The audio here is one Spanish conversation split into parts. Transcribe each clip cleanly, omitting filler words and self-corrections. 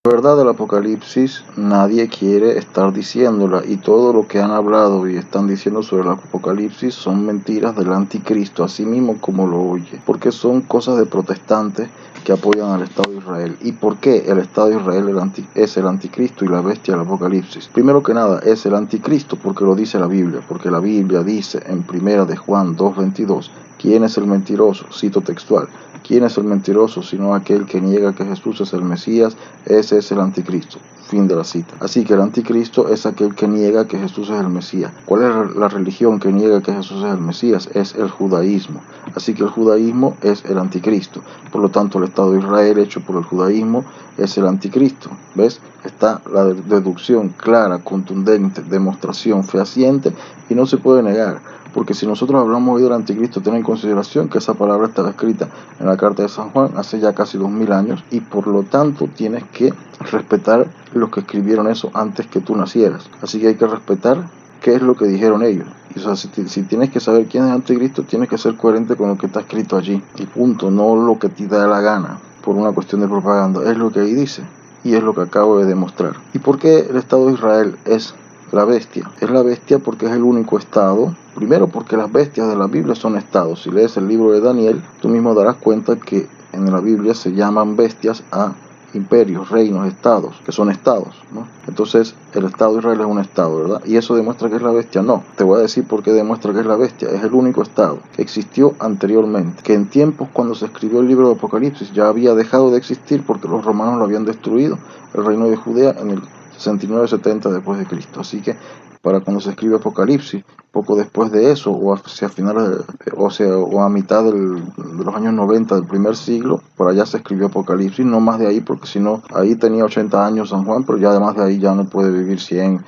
La verdad del Apocalipsis nadie quiere estar diciéndola, y todo lo que han hablado y están diciendo sobre el Apocalipsis son mentiras del anticristo, así mismo como lo oye, porque son cosas de protestantes que apoyan al Estado de Israel. ¿Y por qué el Estado de Israel es el anticristo y la bestia del Apocalipsis? Primero que nada, es el anticristo porque lo dice la Biblia, porque la Biblia dice en 1 de Juan 2:22, ¿quién es el mentiroso? Cito textual. ¿Quién es el mentiroso sino aquel que niega que Jesús es el Mesías? Ese es el anticristo. Fin de la cita. Así que el anticristo es aquel que niega que Jesús es el Mesías. ¿Cuál es la religión que niega que Jesús es el Mesías? Es el judaísmo. Así que el judaísmo es el anticristo. Por lo tanto, el Estado de Israel hecho por el judaísmo es el anticristo. ¿Ves? Está la deducción clara, contundente, demostración fehaciente y no se puede negar. Porque si nosotros hablamos hoy del anticristo, ten en consideración que esa palabra estaba escrita en la carta de San Juan hace ya casi 2000 años y por lo tanto tienes que respetar los que escribieron eso antes que tú nacieras. Así que hay que respetar qué es lo que dijeron ellos. Y, o sea, si tienes que saber quién es el anticristo, tienes que ser coherente con lo que está escrito allí. Y punto, no lo que te da la gana por una cuestión de propaganda. Es lo que ahí dice y es lo que acabo de demostrar. ¿Y por qué el Estado de Israel es la bestia? Es la bestia porque es el único estado. Primero porque las bestias de la Biblia son estados. Si lees el libro de Daniel, tú mismo darás cuenta que en la Biblia se llaman bestias a imperios, reinos, estados, que son estados, ¿no? Entonces, el Estado de Israel es un estado, ¿verdad? ¿Y eso demuestra que es la bestia? No. Te voy a decir por qué demuestra que es la bestia. Es el único estado que existió anteriormente, que en tiempos cuando se escribió el libro de Apocalipsis ya había dejado de existir porque los romanos lo habían destruido, el reino de Judea, en el 69-70 después de Cristo. Así que para cuando se escribe Apocalipsis, poco después de eso, o hacia finales, o a mitad de los años 90 del primer siglo, por allá se escribió Apocalipsis, no más de ahí, porque si no, ahí tenía 80 años San Juan, pero ya además de ahí ya no puede vivir 100,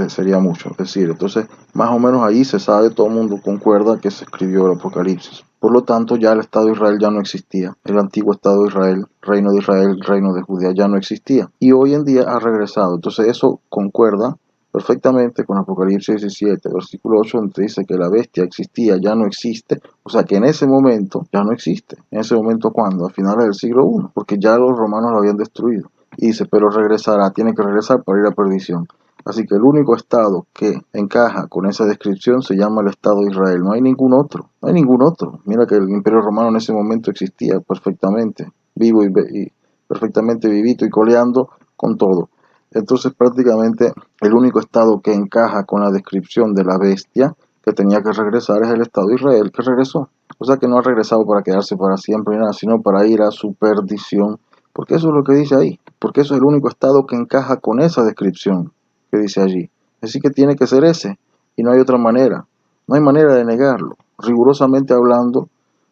sería mucho. Es decir, entonces, más o menos ahí se sabe, todo el mundo concuerda que se escribió el Apocalipsis. Por lo tanto, ya el Estado de Israel ya no existía. El antiguo Estado de Israel, reino de Israel, reino de Judea, ya no existía. Y hoy en día ha regresado. Entonces, eso concuerda perfectamente con Apocalipsis 17, versículo 8, donde dice que la bestia existía, ya no existe, o sea que en ese momento ya no existe. ¿En ese momento cuándo? A finales del siglo I, porque ya los romanos lo habían destruido. Y dice, pero regresará, tiene que regresar para ir a perdición. Así que el único estado que encaja con esa descripción se llama el Estado de Israel. No hay ningún otro, no hay ningún otro. Mira que el Imperio Romano en ese momento existía perfectamente, vivo y perfectamente vivito y coleando con todo. Entonces prácticamente el único estado que encaja con la descripción de la bestia que tenía que regresar es el Estado de Israel, que regresó. O sea que no ha regresado para quedarse para siempre ni nada, sino para ir a su perdición. Porque eso es lo que dice ahí. Porque eso es el único estado que encaja con esa descripción que dice allí. Así que tiene que ser ese. Y no hay otra manera. No hay manera de negarlo. Rigurosamente hablando,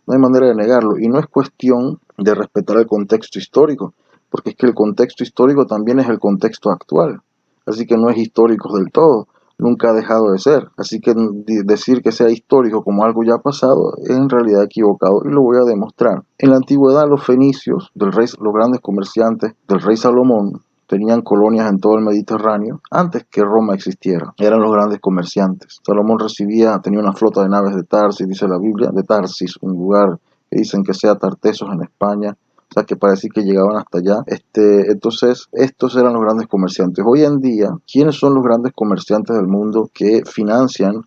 no hay manera de negarlo. Y no es cuestión de respetar el contexto histórico, porque es que el contexto histórico también es el contexto actual. Así que no es histórico del todo. Nunca ha dejado de ser. Así que decir que sea histórico como algo ya pasado es en realidad equivocado y lo voy a demostrar. En la antigüedad los fenicios, los grandes comerciantes del rey Salomón, tenían colonias en todo el Mediterráneo antes que Roma existiera. Eran los grandes comerciantes. Salomón tenía una flota de naves de Tarsis, dice la Biblia, de Tarsis, un lugar que dicen que sea Tartesos en España. O sea, que parece que llegaban hasta allá. Entonces, estos eran los grandes comerciantes. Hoy en día, ¿quiénes son los grandes comerciantes del mundo que financian,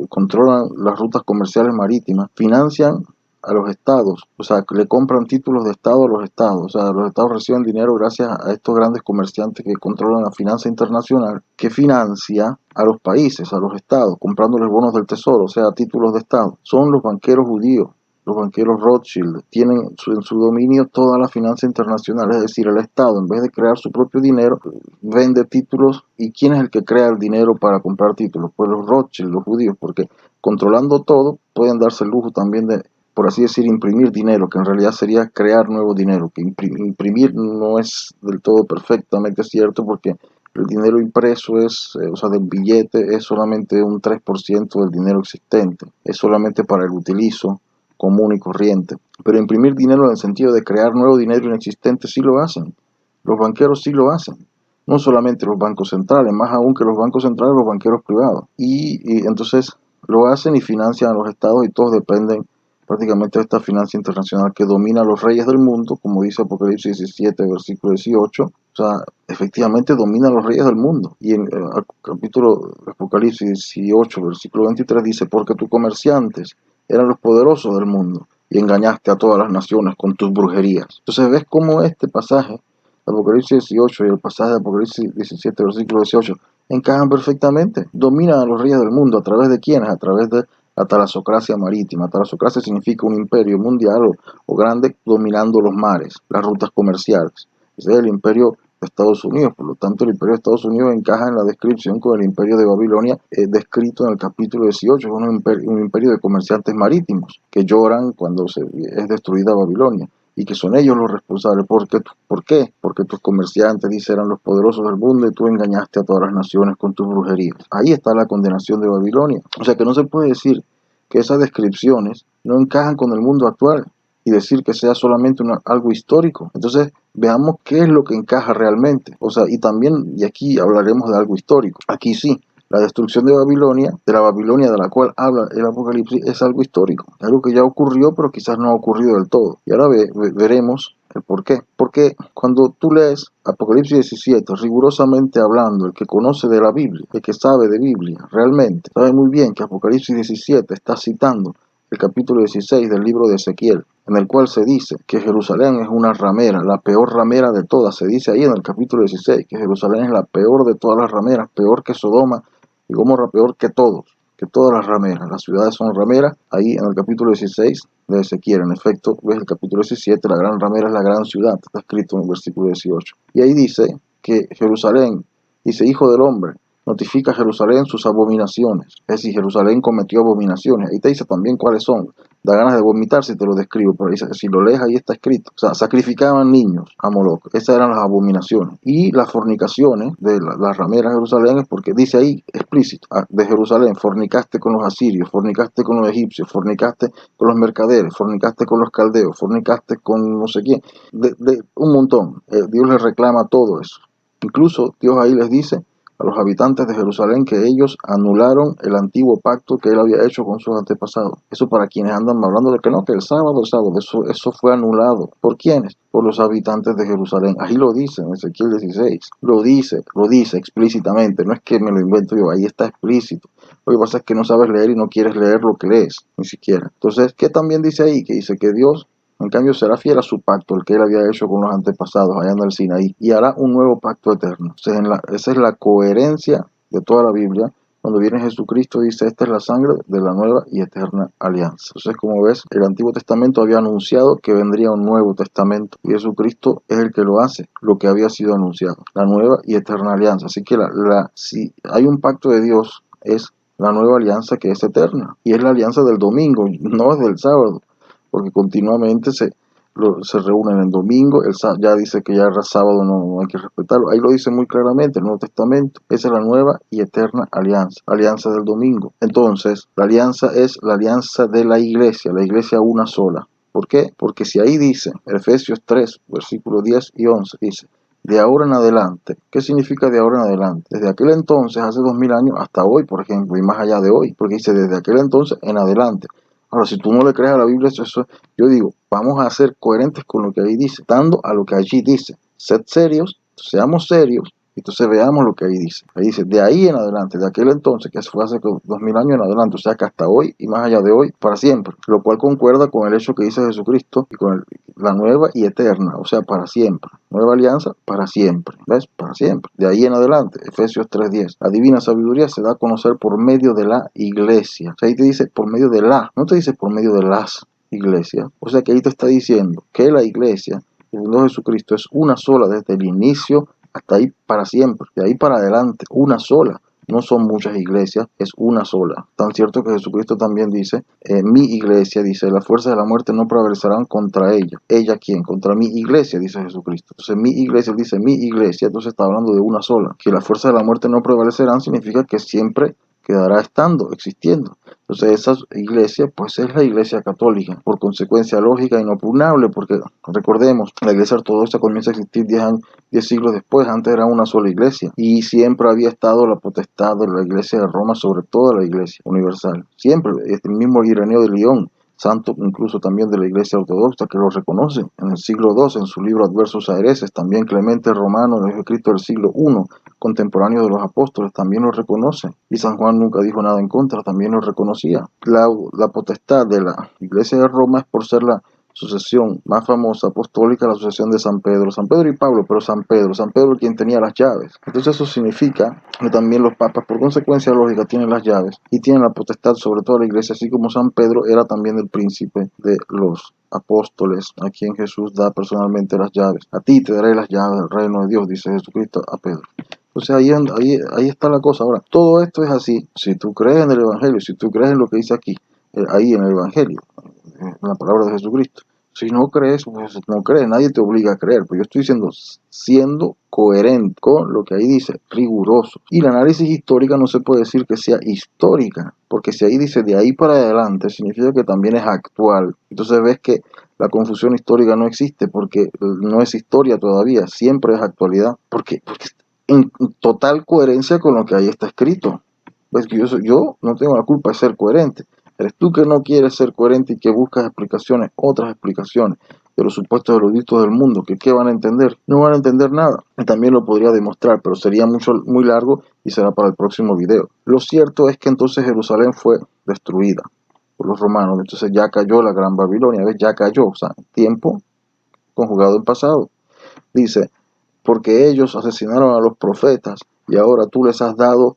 controlan las rutas comerciales marítimas, financian a los estados? O sea, que le compran títulos de estado a los estados. O sea, los estados reciben dinero gracias a estos grandes comerciantes que controlan la finanza internacional, que financia a los países, a los estados, comprándoles bonos del tesoro, o sea, títulos de estado. Son los banqueros judíos. Los banqueros Rothschild tienen en su dominio toda la finanza internacional, es decir, el Estado, en vez de crear su propio dinero, vende títulos. ¿Y quién es el que crea el dinero para comprar títulos? Pues los Rothschild, los judíos, porque controlando todo, pueden darse el lujo también de, por así decir, imprimir dinero, que en realidad sería crear nuevo dinero, que imprimir no es del todo perfectamente cierto, porque el dinero impreso o sea, del billete es solamente un 3% del dinero existente, es solamente para el utilizo común y corriente. Pero imprimir dinero en el sentido de crear nuevo dinero inexistente sí lo hacen. Los banqueros sí lo hacen. No solamente los bancos centrales, más aún que los bancos centrales, los banqueros privados. Y entonces lo hacen y financian a los estados y todos dependen prácticamente de esta finanza internacional que domina a los reyes del mundo, como dice Apocalipsis 17, versículo 18. sea, efectivamente dominan los reyes del mundo. Y en el capítulo Apocalipsis 18, versículo 23 dice, porque tus comerciantes eran los poderosos del mundo y engañaste a todas las naciones con tus brujerías. Entonces ves cómo este pasaje, Apocalipsis 18 y el pasaje de Apocalipsis 17, versículo 18, encajan perfectamente. Dominan a los reyes del mundo. ¿A través de quiénes? A través de la talasocracia marítima. Talasocracia significa un imperio mundial o grande dominando los mares, las rutas comerciales. Ese es el imperio de Estados Unidos. Por lo tanto, el imperio de Estados Unidos encaja en la descripción con el imperio de Babilonia descrito en el capítulo 18. Es un imperio de comerciantes marítimos que lloran cuando es destruida Babilonia y que son ellos los responsables. ¿Por qué? Porque tus comerciantes, dice, eran los poderosos del mundo y tú engañaste a todas las naciones con tus brujerías. Ahí está la condenación de Babilonia. O sea que no se puede decir que esas descripciones no encajan con el mundo actual y decir que sea solamente algo histórico. Entonces, veamos qué es lo que encaja realmente. O sea, y aquí hablaremos de algo histórico. Aquí sí, la destrucción de Babilonia, de la Babilonia de la cual habla el Apocalipsis, es algo histórico. Algo que ya ocurrió, pero quizás no ha ocurrido del todo. Y ahora veremos el por qué. Porque cuando tú lees Apocalipsis 17, rigurosamente hablando, el que conoce de la Biblia, el que sabe de Biblia, realmente sabe muy bien que Apocalipsis 17 está citando el capítulo 16 del libro de Ezequiel, en el cual se dice que Jerusalén es una ramera, la peor ramera de todas. Se dice ahí en el capítulo 16 que Jerusalén es la peor de todas las rameras, peor que Sodoma y Gomorra, peor que todas las rameras. Las ciudades son rameras. Ahí en el capítulo 16 de Ezequiel, en efecto, ves el capítulo 17, la gran ramera es la gran ciudad, está escrito en el versículo 18. Y ahí dice que Jerusalén, dice, hijo del hombre, notifica a Jerusalén sus abominaciones. Es decir, Jerusalén cometió abominaciones. Ahí te dice también cuáles son. Da ganas de vomitar si te lo describo, pero dice, si lo lees ahí está escrito. O sea, sacrificaban niños a Moloch. Esas eran las abominaciones. Y las fornicaciones de las rameras de Jerusalén es porque dice ahí explícito, de Jerusalén, fornicaste con los asirios, fornicaste con los egipcios, fornicaste con los mercaderes, fornicaste con los caldeos, fornicaste con no sé quién. De un montón. Dios les reclama todo eso. Incluso Dios ahí les dice a los habitantes de Jerusalén que ellos anularon el antiguo pacto que él había hecho con sus antepasados. Eso para quienes andan hablando de que no, que el sábado, eso fue anulado. ¿Por quiénes? Por los habitantes de Jerusalén. Ahí lo dice en Ezequiel 16. Lo dice explícitamente. No es que me lo invento yo, ahí está explícito. Lo que pasa es que no sabes leer y no quieres leer lo que lees, ni siquiera. Entonces, ¿qué también dice ahí? Que dice que Dios, en cambio, será fiel a su pacto, el que él había hecho con los antepasados allá en el Sinaí, y hará un nuevo pacto eterno. O sea, esa es la coherencia de toda la Biblia. Cuando viene Jesucristo dice, esta es la sangre de la nueva y eterna alianza. Entonces, como ves, el Antiguo Testamento había anunciado que vendría un Nuevo Testamento, y Jesucristo es el que lo hace, lo que había sido anunciado, la nueva y eterna alianza. Así que si hay un pacto de Dios, es la nueva alianza que es eterna, y es la alianza del domingo, no es del sábado, porque continuamente se reúnen el domingo, ya dice que ya el sábado no hay que respetarlo. Ahí lo dice muy claramente el Nuevo Testamento. Esa es la nueva y eterna alianza del domingo. Entonces, la alianza es la alianza de la iglesia una sola. ¿Por qué? Porque si ahí dice, Efesios 3, versículos 10 y 11, dice, de ahora en adelante. ¿Qué significa de ahora en adelante? Desde aquel entonces, hace 2000 años, hasta hoy, por ejemplo, y más allá de hoy, porque dice desde aquel entonces en adelante. Ahora, si tú no le crees a la Biblia, yo digo, vamos a ser coherentes con lo que ahí dice, dando a lo que allí dice. Sed serios, seamos serios, y entonces veamos lo que ahí dice. Ahí dice, de ahí en adelante, de aquel entonces, que fue hace 2000 años en adelante, o sea que hasta hoy y más allá de hoy, para siempre. Lo cual concuerda con el hecho que dice Jesucristo y con la nueva y eterna, o sea, para siempre. Nueva alianza, para siempre. ¿Ves? Para siempre. De ahí en adelante, Efesios 3:10. La divina sabiduría se da a conocer por medio de la iglesia. O sea, ahí te dice por medio de no te dice por medio de las iglesias. O sea que ahí te está diciendo que la iglesia, según Jesucristo, es una sola desde el inicio hasta ahí para siempre. De ahí para adelante, una sola. No son muchas iglesias, es una sola. Tan cierto que Jesucristo también dice, mi iglesia, dice, las fuerzas de la muerte no prevalecerán contra ella. ¿Ella quién? Contra mi iglesia, dice Jesucristo. Entonces mi iglesia, dice mi iglesia, entonces está hablando de una sola. Que las fuerzas de la muerte no prevalecerán significa que siempre quedará existiendo. Entonces esa iglesia, pues es la iglesia católica, por consecuencia lógica, inopugnable, porque recordemos, la iglesia ortodoxa comienza a existir 10 siglos después. Antes era una sola iglesia, y siempre había estado la potestad de la iglesia de Roma sobre toda la iglesia universal. Siempre, el mismo Ireneo de León santo incluso también de la Iglesia Ortodoxa, que lo reconoce. En el siglo II, en su libro Adversus a Hereses, también Clemente Romano, el escrito del siglo I, contemporáneo de los apóstoles, también lo reconoce. Y San Juan nunca dijo nada en contra, también lo reconocía. La potestad de la Iglesia de Roma es por ser la sucesión más famosa apostólica, la sucesión de San Pedro y Pablo, pero San Pedro quien tenía las llaves. Entonces eso significa que también los papas, por consecuencia lógica, tienen las llaves y tienen la potestad sobre toda la iglesia, así como San Pedro era también el príncipe de los apóstoles, a quien Jesús da personalmente las llaves. A ti te daré las llaves del reino de Dios, dice Jesucristo a Pedro. Entonces ahí está la cosa. Ahora, todo esto es así si tú crees en el Evangelio, si tú crees en lo que dice aquí, ahí en el Evangelio, en la palabra de Jesucristo. Si no crees, pues no crees, nadie te obliga a creer, pero yo estoy diciendo siendo coherente con lo que ahí dice, riguroso. Y la análisis histórica no se puede decir que sea histórica, porque si ahí dice de ahí para adelante, significa que también es actual. Entonces ves que la confusión histórica no existe, porque no es historia todavía, siempre es actualidad, porque en total coherencia con lo que ahí está escrito. Pues yo no tengo la culpa de ser coherente. Eres tú que no quieres ser coherente y que buscas explicaciones, otras explicaciones de los supuestos eruditos del mundo, que ¿qué van a entender? No van a entender nada. Y también lo podría demostrar, pero sería muy largo y será para el próximo video. Lo cierto es que entonces Jerusalén fue destruida por los romanos. Entonces ya cayó la Gran Babilonia, ¿ves? Ya cayó, o sea, tiempo conjugado en pasado. Dice, porque ellos asesinaron a los profetas y ahora tú les has dado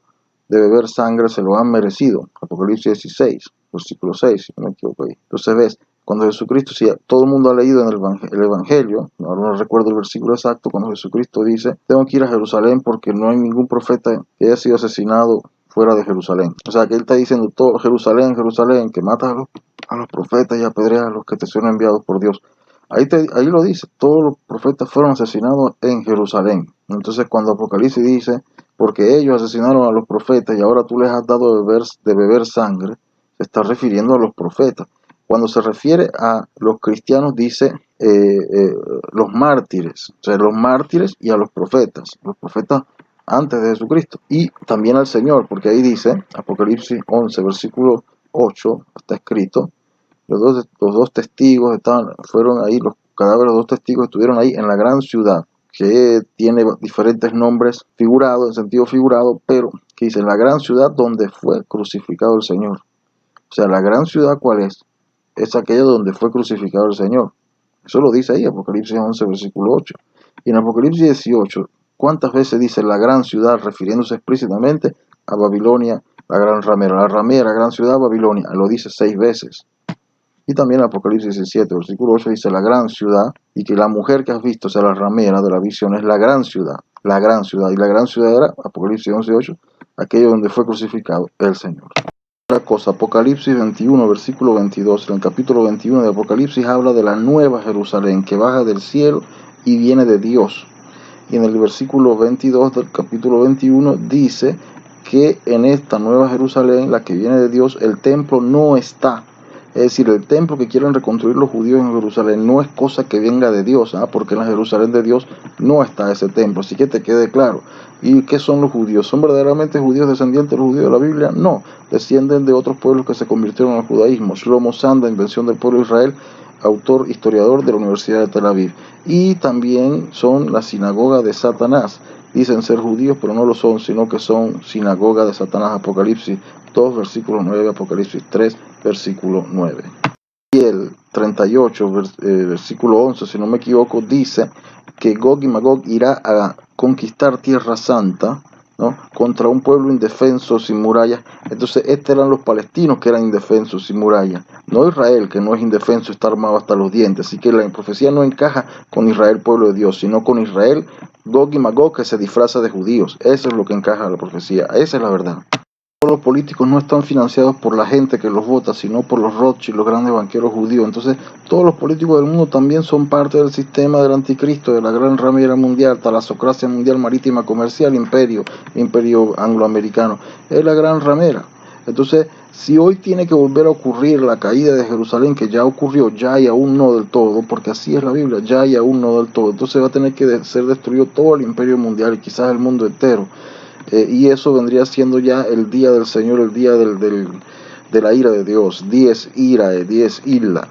de beber sangre, se lo han merecido. Apocalipsis 16, versículo 6, si no me equivoco ahí. Entonces ves, cuando Jesucristo, si todo el mundo ha leído en el Evangelio, ahora no recuerdo el versículo exacto, cuando Jesucristo dice, tengo que ir a Jerusalén porque no hay ningún profeta que haya sido asesinado fuera de Jerusalén. O sea, que él está diciendo, todo Jerusalén, Jerusalén, que matas a los profetas y apedreas a los que te son enviados por Dios. Ahí lo dice, todos los profetas fueron asesinados en Jerusalén. Entonces cuando Apocalipsis dice, porque ellos asesinaron a los profetas y ahora tú les has dado de beber sangre, se está refiriendo a los profetas. Cuando se refiere a los cristianos dice los mártires, o sea, los mártires y a los profetas antes de Jesucristo, y también al Señor, porque ahí dice, Apocalipsis 11, versículo 8, está escrito, los dos testigos fueron ahí, los cadáveres de los dos testigos estuvieron ahí en la gran ciudad, que tiene diferentes nombres figurados, en sentido figurado, pero que dice, la gran ciudad donde fue crucificado el Señor. O sea, la gran ciudad, ¿cuál es? Es aquella donde fue crucificado el Señor. Eso lo dice ahí, Apocalipsis 11, versículo 8. Y en Apocalipsis 18, ¿cuántas veces dice la gran ciudad, refiriéndose explícitamente a Babilonia, la gran ramera, gran ciudad, Babilonia? Lo dice 6 veces. Y también Apocalipsis 17, versículo 8 dice la gran ciudad, y que la mujer que has visto, o sea, la ramera de la visión, es la gran ciudad. La gran ciudad. Y la gran ciudad era, Apocalipsis 11, 8, aquello donde fue crucificado el Señor. Otra cosa, Apocalipsis 21, versículo 22. En el capítulo 21 de Apocalipsis habla de la nueva Jerusalén que baja del cielo y viene de Dios. Y en el versículo 22 del capítulo 21 dice que en esta nueva Jerusalén, la que viene de Dios, el templo no está. Es decir, el templo que quieren reconstruir los judíos en Jerusalén no es cosa que venga de Dios, porque en la Jerusalén de Dios no está ese templo, así que te quede claro. ¿Y qué son los judíos? ¿Son verdaderamente judíos descendientes de los judíos de la Biblia? No, descienden de otros pueblos que se convirtieron al judaísmo. Shlomo Sanda, invención del pueblo de Israel, autor, historiador de la Universidad de Tel Aviv. Y también son la sinagoga de Satanás. Dicen ser judíos, pero no lo son, sino que son sinagoga de Satanás. Apocalipsis 2, versículo 9, Apocalipsis 3, versículo 9. Y el 38, versículo 11, si no me equivoco, dice que Gog y Magog irá a conquistar Tierra Santa, ¿no?, contra un pueblo indefenso sin murallas. Entonces estos eran los palestinos que eran indefensos sin murallas, no Israel, que no es indefenso, está armado hasta los dientes. Así que la profecía no encaja con Israel, pueblo de Dios, sino con Israel, Gog y Magog, que se disfraza de judíos. Eso es lo que encaja en la profecía, esa es la verdad. Los políticos no están financiados por la gente que los vota, sino por los Rothschild, los grandes banqueros judíos. Entonces, todos los políticos del mundo también son parte del sistema del anticristo, de la gran ramera mundial, talasocracia mundial marítima comercial, imperio angloamericano. Es la gran ramera. Entonces, si hoy tiene que volver a ocurrir la caída de Jerusalén, que ya ocurrió, ya y aún no del todo, porque así es la Biblia, ya y aún no del todo, entonces va a tener que ser destruido todo el imperio mundial y quizás el mundo entero. Y eso vendría siendo ya el día del Señor, el día del de la ira de Dios. Dies irae, dies illa.